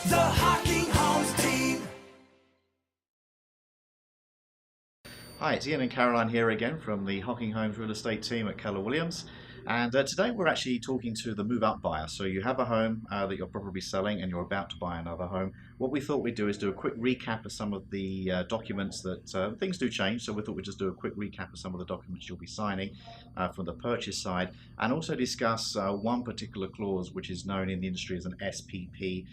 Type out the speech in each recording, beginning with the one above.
The Hocking Homes team. Hi, it's Ian and Caroline here again from the Hocking Homes real estate team at Keller Williams. And today we're actually talking to the move-up buyer. So you have a home that you're probably selling and you're about to buy another home. What we thought we'd do is do a quick recap of some of the documents that things do change. So we thought we'd just do a quick recap of some of the documents you'll be signing from the purchase side, and also discuss one particular clause which is known in the industry as an SPP,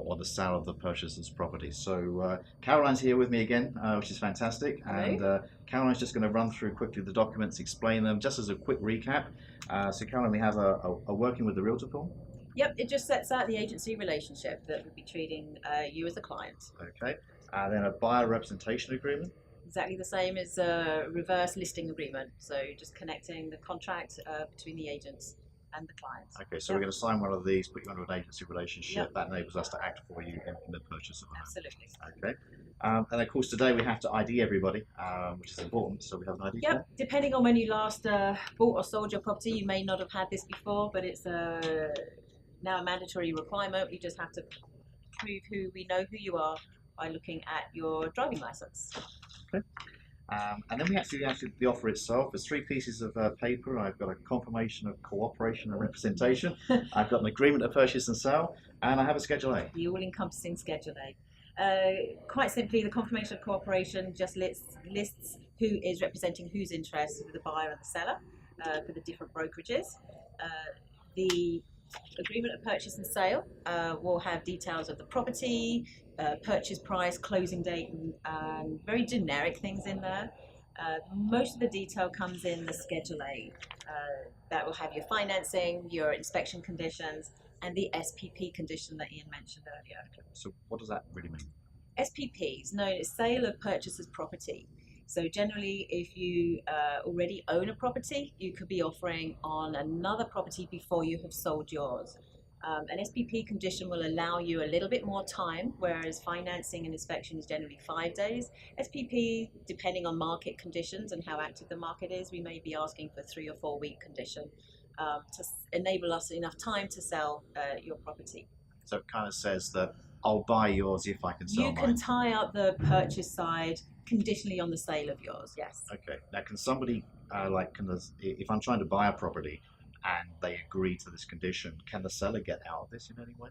or the sale of the purchaser's property. So Caroline's here with me again, which is fantastic. Hello. And Caroline's just going to run through quickly the documents, explain them just as a quick recap. So Caroline, we have a working with the realtor form. Yep, it just sets out the agency relationship that would be treating you as a client. Okay. Then a buyer representation agreement. Exactly the same as a reverse listing agreement. So just connecting the contract between the agents and the clients. Okay, so we're going to sign one of these, put you under an agency relationship. Yep. That enables us to act for you in the purchase of a home. Absolutely. Okay. And of course today we have to ID everybody, which is important, so we have an ID form. Yep, depending on when you last bought or sold your property, you may not have had this before, but it's now a mandatory requirement. You just have to prove we know who you are by looking at your driving license. Okay. And then we actually the offer itself. There's 3 pieces of paper. I've got a confirmation of cooperation and representation. I've got an agreement of purchase and sale, and I have a Schedule A. The all-encompassing Schedule A. Quite simply, the confirmation of cooperation just lists who is representing whose interests with the buyer and the seller for the different brokerages. The agreement of purchase and sale will have details of the property, purchase price, closing date, and very generic things in there. Most of the detail comes in the Schedule A. That will have your financing, your inspection conditions, and the SPP condition that Ian mentioned earlier. So what does that really mean? SPP is known as sale of purchaser's property. So generally, if you already own a property, you could be offering on another property before you have sold yours. An SPP condition will allow you a little bit more time, whereas financing and inspection is generally 5 days. SPP, depending on market conditions and how active the market is, we may be asking for 3 or 4 week condition to enable us enough time to sell your property. So it kind of says that I'll buy yours if I can sell mine. You can tie up the purchase side conditionally on the sale of yours, yes. Okay. Now, can somebody, if I'm trying to buy a property and they agree to this condition, can the seller get out of this in any way?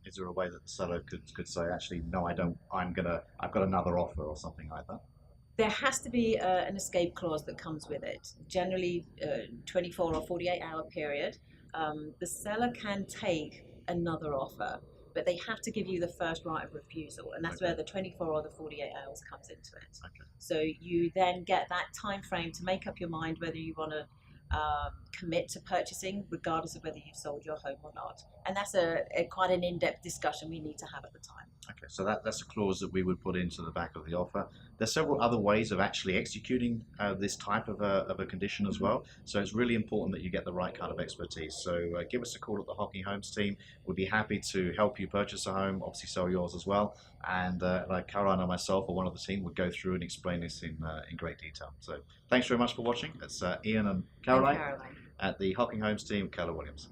Is there a way that the seller could say, actually, no, I don't, I've got another offer or something like that? There has to be an escape clause that comes with it. Generally, 24 or 48-hour period. The seller can take another offer, but they have to give you the first right of refusal, and that's Okay. where the 24 or the 48 hours comes into it. Okay. So you then get that time frame to make up your mind whether you want to commit to purchasing, regardless of whether you've sold your home or not. And that's quite an in-depth discussion we need to have at the time. Okay, so that's a clause that we would put into the back of the offer. There's several other ways of actually executing this type of a condition as well. So it's really important that you get the right kind of expertise. So give us a call at the Hocking Homes team. We'd be happy to help you purchase a home, obviously sell yours as well. And like Caroline and myself or one of the team would go through and explain this in great detail. So thanks very much for watching. It's Ian and Caroline at the Hocking Homes team, Keller Williams.